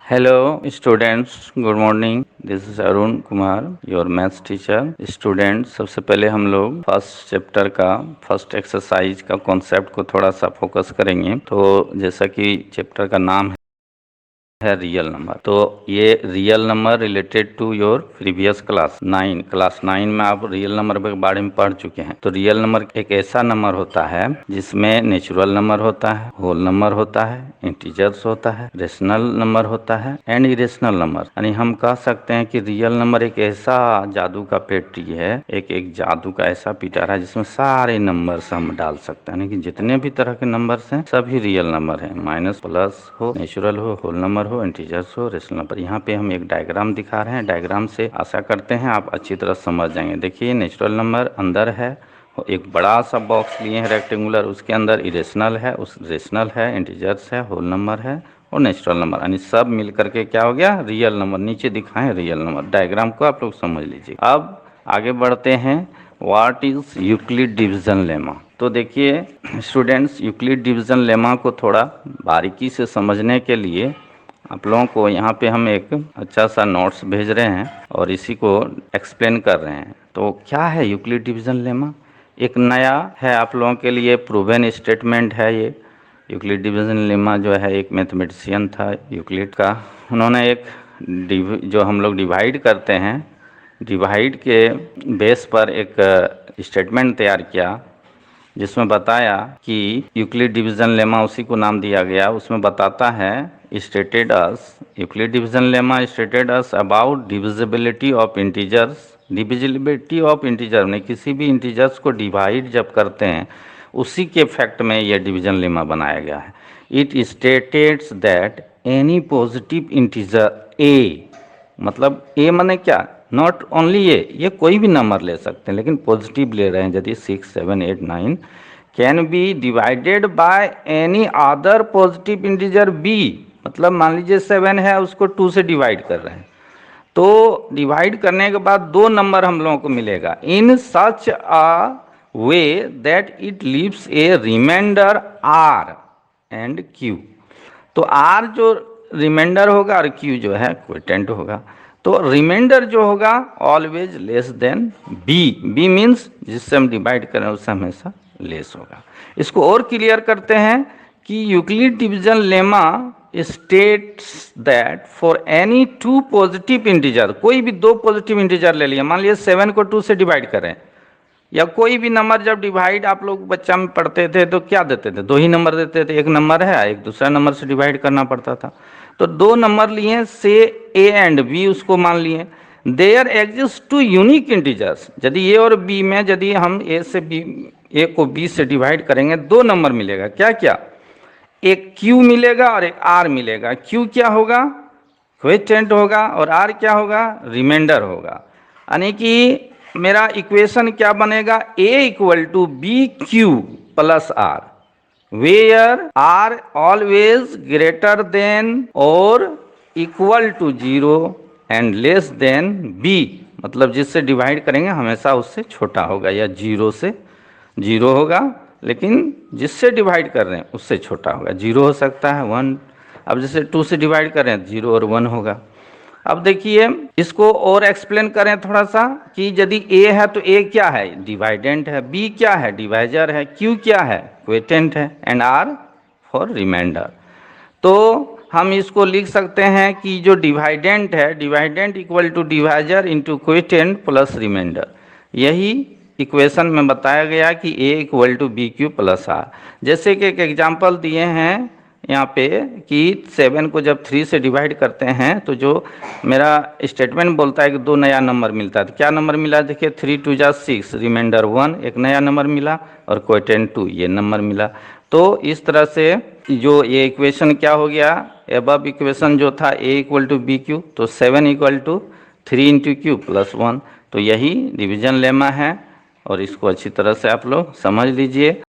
Hello students, good morning. This is Arun Kumar, your maths teacher. Student, सबसे पहले हम लोग फर्स्ट चैप्टर का फर्स्ट एक्सरसाइज का कॉन्सेप्ट को थोड़ा सा फोकस करेंगे. तो जैसा कि चैप्टर का नाम है रियल नंबर, तो ये real number related to your previous class 9 में आप रियल नंबर के बारे में पढ़ चुके हैं. तो रियल नंबर एक ऐसा नंबर होता है जिसमें नेचुरल नंबर होता है, होल नंबर होता है, इंटीजर्स होता है, रेशनल नंबर होता है एंड इरेशनल नंबर. यानी हम कह सकते हैं कि रियल नंबर एक ऐसा जादू का पेटी है, एक जादू का ऐसा पिटारा है जिसमें सारे नंबर्स हम डाल सकते हैं. यानी कि जितने भी तरह के नंबर्स हैं सभी रियल नंबर हैं, माइनस प्लस हो, नेचुरल हो, होल नंबर हो, इंटीजर्स हो, रेशनल नंबर. यहाँ पे हम एक डायग्राम दिखा रहे हैं. डायग्राम से आशा करते हैं आप अच्छी तरह समझ जाएंगे. देखिए नेचुरल नंबर अंदर है, एक बड़ा सा बॉक्स लिए हैं रेक्टेंगुलर, उसके अंदर इरेशनल है, उस रेशनल है, इंटीजर्स है, होल नंबर है और नेचुरल नंबर. यानी सब मिल करके क्या हो गया, रियल नंबर. नीचे दिखाएं रियल नंबर. डायग्राम को आप लोग समझ लीजिए. अब आगे बढ़ते हैं. What is Euclid division lemma. तो देखिए स्टूडेंट्स, यूक्लिड डिवीजन लेमा को थोड़ा बारीकी से समझने के लिए आप लोगों को यहाँ पे हम एक अच्छा सा नोट्स भेज रहे हैं और इसी को एक्सप्लेन कर रहे हैं. तो क्या है यूक्लिड डिवीजन लेमा? एक नया है आप लोगों के लिए, प्रूवन स्टेटमेंट है ये. यूक्लिड डिवीजन लेमा जो है एक मैथमेटिशियन था यूक्लिड का. उन्होंने एक जो हम लोग डिवाइड करते हैं, डिवाइड के बेस पर एक स्टेटमेंट तैयार किया जिसमें बताया कि यूक्लिड डिवीजन लेमा, उसी को नाम दिया गया. उसमें बताता है stated us, Euclid division lemma stated us about divisibility of integers. Divisibility of integer में किसी भी इंटीजर्स को डिवाइड जब करते हैं उसी के फैक्ट में यह डिवीजन लेमा बनाया गया है. It states that any positive integer A, मतलब ए माने क्या, नॉट ओनली ये कोई भी नंबर ले सकते हैं लेकिन पॉजिटिव ले रहे हैं. यदि 6, 7, 8, 9 can be divided by any other positive integer B. मतलब मान लीजिए 7 है, उसको 2 से डिवाइड कर रहे हैं, तो डिवाइड करने के बाद दो नंबर हम लोगों को मिलेगा. In such a way that it leaves a remainder R and Q. तो आर जो रिमाइंडर होगा और क्यू जो है क्वोटिएंट होगा. तो रिमाइंडर जो होगा always less than B. B means जिससे हम डिवाइड करें उससे हमेशा लेस होगा. इसको और क्लियर करते हैं कि Euclid division lemma states that for any two positive integer, कोई भी दो पॉजिटिव इंटीजर ले लिया, मान लिया 7 को 2 से डिवाइड करें, या कोई भी नंबर जब डिवाइड आप लोग बच्चा में पढ़ते थे तो क्या देते थे, दो ही नंबर देते थे. एक नंबर है, एक दूसरा नंबर से डिवाइड करना पड़ता था. तो दो नंबर लिए, से ए एंड बी उसको मान लिए. There exist two unique integers. यदि ए और बी में यदि हम ए से बी, ए को बी से डिवाइड करेंगे, दो नंबर मिलेगा. क्या क्या? एक क्यू मिलेगा और एक आर मिलेगा. क्यू क्या होगा, क्वोटिएंट होगा, और आर क्या होगा, रिमाइंडर होगा. यानी कि मेरा इक्वेशन क्या बनेगा, A equal to B Q plus R, where R always greater than और equal to 0 and less than B. मतलब जिससे डिवाइड करेंगे हमेशा उससे छोटा होगा, या 0 से 0 होगा, लेकिन जिससे डिवाइड कर रहे हैं उससे छोटा होगा. 0 हो सकता है, 1. अब जैसे 2 से डिवाइड कर रहे हैं 0 और 1 होगा. अब देखिए इसको और एक्सप्लेन करें थोड़ा सा कि यदि ए है तो ए क्या है, डिवाइडेंट है. बी क्या है, डिवाइजर है. क्यू क्या है, क्वोटिएंट है. And R for remainder. तो हम इसको लिख सकते हैं कि जो डिवाइडेंट है, dividend equal to divisor into quotient plus remainder. यही इक्वेशन में बताया गया कि A equal to B Q plus R. जैसे कि एक एग्जाम्पल दिए हैं यहाँ पे कि 7 को जब 3 से डिवाइड करते हैं तो जो मेरा स्टेटमेंट बोलता है कि दो नया नंबर मिलता है. तो क्या नंबर मिला, देखिए 3 2 जा 6, रिमाइंडर 1, एक नया नंबर मिला, और क्वोटिएंट 2, ये नंबर मिला. तो इस तरह से जो ये इक्वेशन क्या हो गया, एबव इक्वेशन जो था A equal to B Q, तो 7 equal to 3 into Q plus 1. तो यही डिवीजन लेमा है और इसको अच्छी तरह से आप लोग समझ लीजिए.